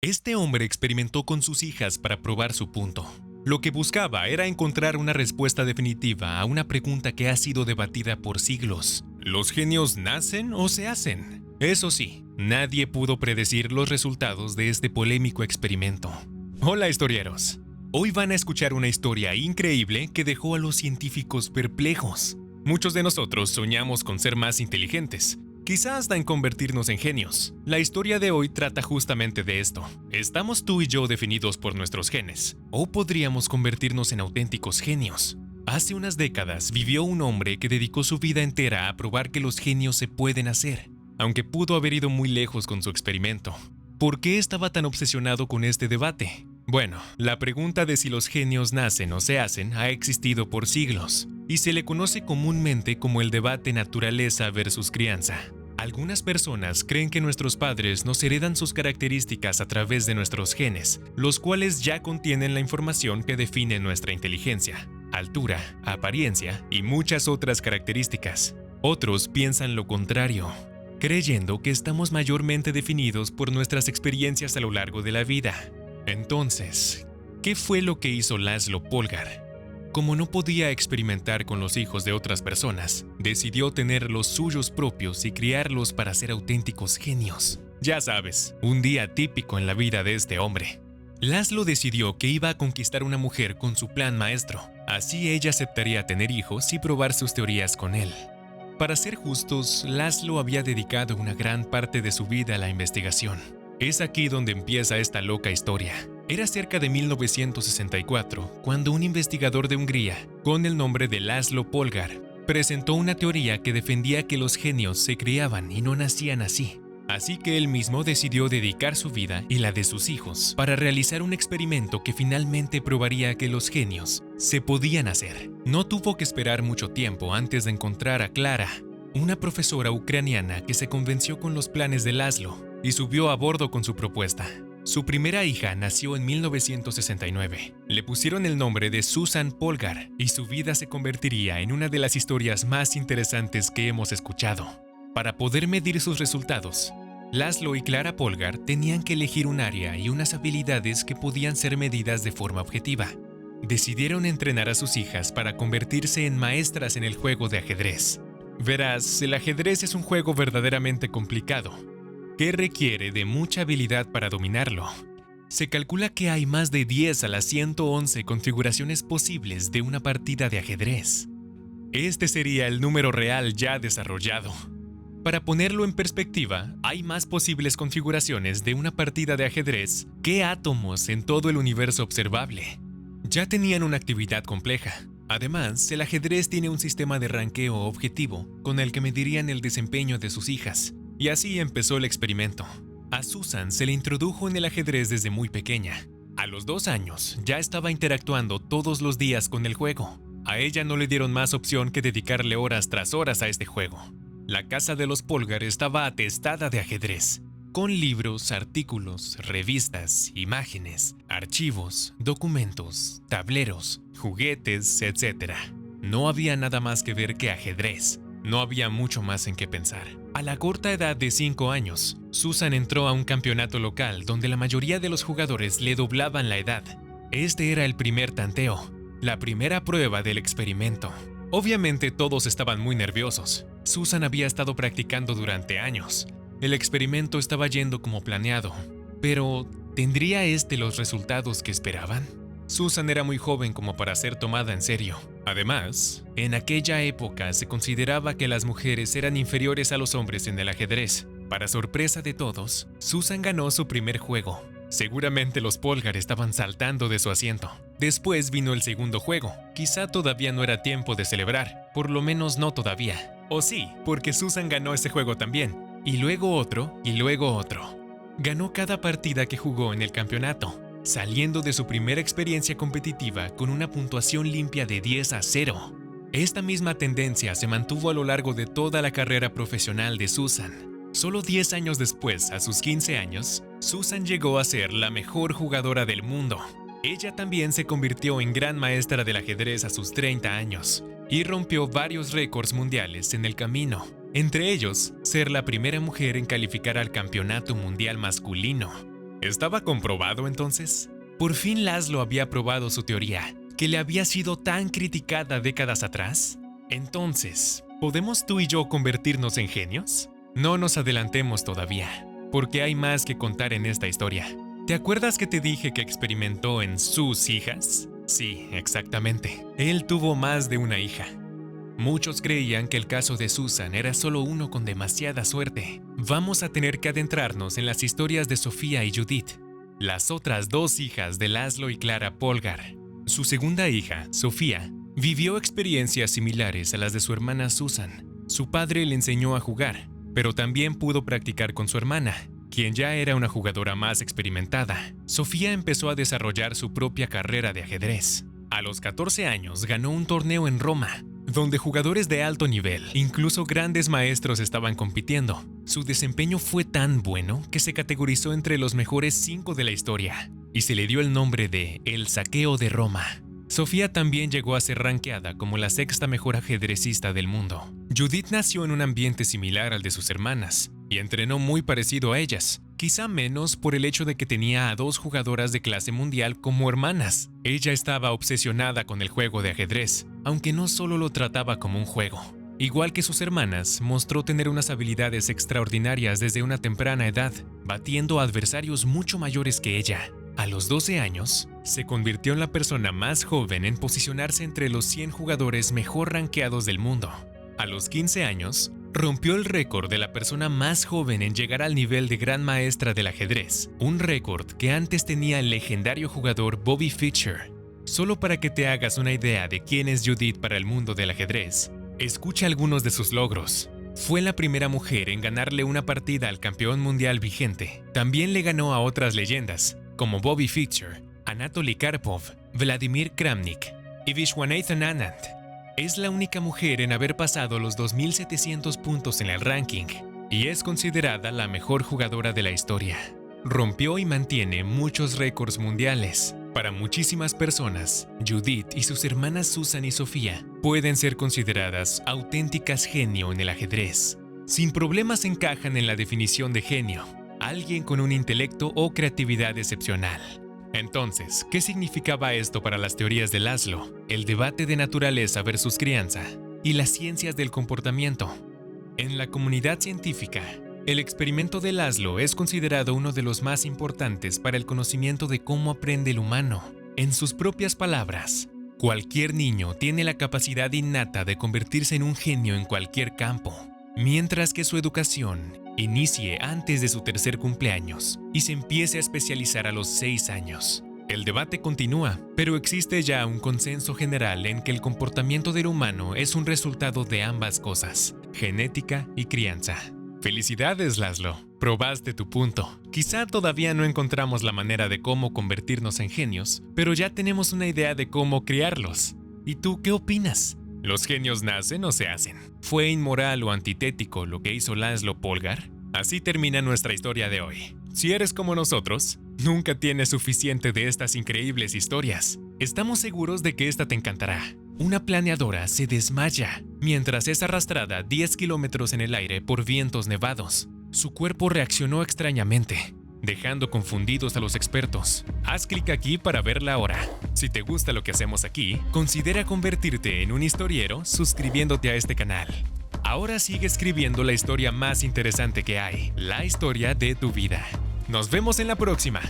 Este hombre experimentó con sus hijas para probar su punto. Lo que buscaba era encontrar una respuesta definitiva a una pregunta que ha sido debatida por siglos. ¿Los genios nacen o se hacen? Eso sí, nadie pudo predecir los resultados de este polémico experimento. Hola historieros. Hoy van a escuchar una historia increíble que dejó a los científicos perplejos. Muchos de nosotros soñamos con ser más inteligentes, quizás hasta en convertirnos en genios. La historia de hoy trata justamente de esto. ¿Estamos tú y yo definidos por nuestros genes? ¿O podríamos convertirnos en auténticos genios? Hace unas décadas vivió un hombre que dedicó su vida entera a probar que los genios se pueden hacer, aunque pudo haber ido muy lejos con su experimento. ¿Por qué estaba tan obsesionado con este debate? Bueno, la pregunta de si los genios nacen o se hacen ha existido por siglos, y se le conoce comúnmente como el debate naturaleza versus crianza. Algunas personas creen que nuestros padres nos heredan sus características a través de nuestros genes, los cuales ya contienen la información que define nuestra inteligencia, altura, apariencia y muchas otras características. Otros piensan lo contrario, creyendo que estamos mayormente definidos por nuestras experiencias a lo largo de la vida. Entonces, ¿qué fue lo que hizo Laszlo Polgar? Como no podía experimentar con los hijos de otras personas, decidió tener los suyos propios y criarlos para ser auténticos genios. Ya sabes, un día típico en la vida de este hombre. Laszlo decidió que iba a conquistar una mujer con su plan maestro. Así ella aceptaría tener hijos y probar sus teorías con él. Para ser justos, Laszlo había dedicado una gran parte de su vida a la investigación. Es aquí donde empieza esta loca historia. Era cerca de 1964 cuando un investigador de Hungría, con el nombre de Laszlo Polgar, presentó una teoría que defendía que los genios se criaban y no nacían así. Así que él mismo decidió dedicar su vida y la de sus hijos para realizar un experimento que finalmente probaría que los genios se podían hacer. No tuvo que esperar mucho tiempo antes de encontrar a Clara, una profesora ucraniana que se convenció con los planes de Laszlo y subió a bordo con su propuesta. Su primera hija nació en 1969. Le pusieron el nombre de Susan Polgar y su vida se convertiría en una de las historias más interesantes que hemos escuchado. Para poder medir sus resultados, Laszlo y Clara Polgar tenían que elegir un área y unas habilidades que podían ser medidas de forma objetiva. Decidieron entrenar a sus hijas para convertirse en maestras en el juego de ajedrez. Verás, el ajedrez es un juego verdaderamente complicado, que requiere de mucha habilidad para dominarlo. Se calcula que hay más de 10 a las 111 configuraciones posibles de una partida de ajedrez. Este sería el número real ya desarrollado. Para ponerlo en perspectiva, hay más posibles configuraciones de una partida de ajedrez que átomos en todo el universo observable. Ya tenían una actividad compleja. Además, el ajedrez tiene un sistema de ranqueo objetivo con el que medirían el desempeño de sus hijas. Y así empezó el experimento. A Susan se le introdujo en el ajedrez desde muy pequeña. A los 2 años ya estaba interactuando todos los días con el juego. A ella no le dieron más opción que dedicarle horas tras horas a este juego. La casa de los Polgar estaba atestada de ajedrez, con libros, artículos, revistas, imágenes, archivos, documentos, tableros, juguetes, etc. No había nada más que ver que ajedrez. No había mucho más en qué pensar. A la corta edad de 5 años, Susan entró a un campeonato local donde la mayoría de los jugadores le doblaban la edad. Este era el primer tanteo, la primera prueba del experimento. Obviamente todos estaban muy nerviosos. Susan había estado practicando durante años. El experimento estaba yendo como planeado. Pero, ¿tendría este los resultados que esperaban? Susan era muy joven como para ser tomada en serio. Además, en aquella época se consideraba que las mujeres eran inferiores a los hombres en el ajedrez. Para sorpresa de todos, Susan ganó su primer juego. Seguramente los Polgar estaban saltando de su asiento. Después vino el segundo juego. Quizá todavía no era tiempo de celebrar, por lo menos no todavía. O sí, porque Susan ganó ese juego también. Y luego otro, y luego otro. Ganó cada partida que jugó en el campeonato, saliendo de su primera experiencia competitiva con una puntuación limpia de 10-0. Esta misma tendencia se mantuvo a lo largo de toda la carrera profesional de Susan. Solo 10 años después, a sus 15 años, Susan llegó a ser la mejor jugadora del mundo. Ella también se convirtió en gran maestra del ajedrez a sus 30 años y rompió varios récords mundiales en el camino, entre ellos, ser la primera mujer en calificar al Campeonato Mundial Masculino. ¿Estaba comprobado entonces? ¿Por fin Laszlo había probado su teoría, que le había sido tan criticada décadas atrás? Entonces, ¿podemos tú y yo convertirnos en genios? No nos adelantemos todavía, porque hay más que contar en esta historia. ¿Te acuerdas que te dije que experimentó en sus hijas? Sí, exactamente. Él tuvo más de una hija. Muchos creían que el caso de Susan era solo uno con demasiada suerte. Vamos a tener que adentrarnos en las historias de Sofía y Judith, las otras dos hijas de Laszlo y Clara Polgar. Su segunda hija, Sofía, vivió experiencias similares a las de su hermana Susan. Su padre le enseñó a jugar, pero también pudo practicar con su hermana, quien ya era una jugadora más experimentada. Sofía empezó a desarrollar su propia carrera de ajedrez. A los 14 años ganó un torneo en Roma, donde jugadores de alto nivel, incluso grandes maestros, estaban compitiendo. Su desempeño fue tan bueno que se categorizó entre los mejores 5 de la historia, y se le dio el nombre de El Saqueo de Roma. Sofía también llegó a ser rankeada como la 6ª mejor ajedrecista del mundo. Judith nació en un ambiente similar al de sus hermanas, y entrenó muy parecido a ellas, quizá menos por el hecho de que tenía a 2 jugadoras de clase mundial como hermanas. Ella estaba obsesionada con el juego de ajedrez, aunque no solo lo trataba como un juego. Igual que sus hermanas, mostró tener unas habilidades extraordinarias desde una temprana edad, batiendo a adversarios mucho mayores que ella. A los 12 años, se convirtió en la persona más joven en posicionarse entre los 100 jugadores mejor rankeados del mundo. A los 15 años, rompió el récord de la persona más joven en llegar al nivel de gran maestra del ajedrez, un récord que antes tenía el legendario jugador Bobby Fischer. Solo para que te hagas una idea de quién es Judith para el mundo del ajedrez, escucha algunos de sus logros. Fue la primera mujer en ganarle una partida al campeón mundial vigente. También le ganó a otras leyendas, como Bobby Fischer, Anatoly Karpov, Vladimir Kramnik y Vishwanathan Anand. Es la única mujer en haber pasado los 2.700 puntos en el ranking y es considerada la mejor jugadora de la historia. Rompió y mantiene muchos récords mundiales. Para muchísimas personas, Judith y sus hermanas Susan y Sofía pueden ser consideradas auténticas genio en el ajedrez. Sin problemas encajan en la definición de genio, alguien con un intelecto o creatividad excepcional. Entonces, ¿qué significaba esto para las teorías de Laszlo, el debate de naturaleza versus crianza y las ciencias del comportamiento? En la comunidad científica, el experimento de Laszlo es considerado uno de los más importantes para el conocimiento de cómo aprende el humano. En sus propias palabras, cualquier niño tiene la capacidad innata de convertirse en un genio en cualquier campo, mientras que su educación inicie antes de su 3er cumpleaños y se empiece a especializar a los 6 años. El debate continúa, pero existe ya un consenso general en que el comportamiento del humano es un resultado de ambas cosas, genética y crianza. ¡Felicidades, Laszlo! Probaste tu punto. Quizá todavía no encontramos la manera de cómo convertirnos en genios, pero ya tenemos una idea de cómo criarlos. ¿Y tú qué opinas? ¿Los genios nacen o se hacen? ¿Fue inmoral o antitético lo que hizo Laszlo Polgar? Así termina nuestra historia de hoy. Si eres como nosotros, nunca tienes suficiente de estas increíbles historias. Estamos seguros de que esta te encantará. Una planeadora se desmaya mientras es arrastrada 10 kilómetros en el aire por vientos nevados. Su cuerpo reaccionó extrañamente, dejando confundidos a los expertos. Haz clic aquí para verla ahora. Si te gusta lo que hacemos aquí, considera convertirte en un historiero suscribiéndote a este canal. Ahora sigue escribiendo la historia más interesante que hay, la historia de tu vida. Nos vemos en la próxima.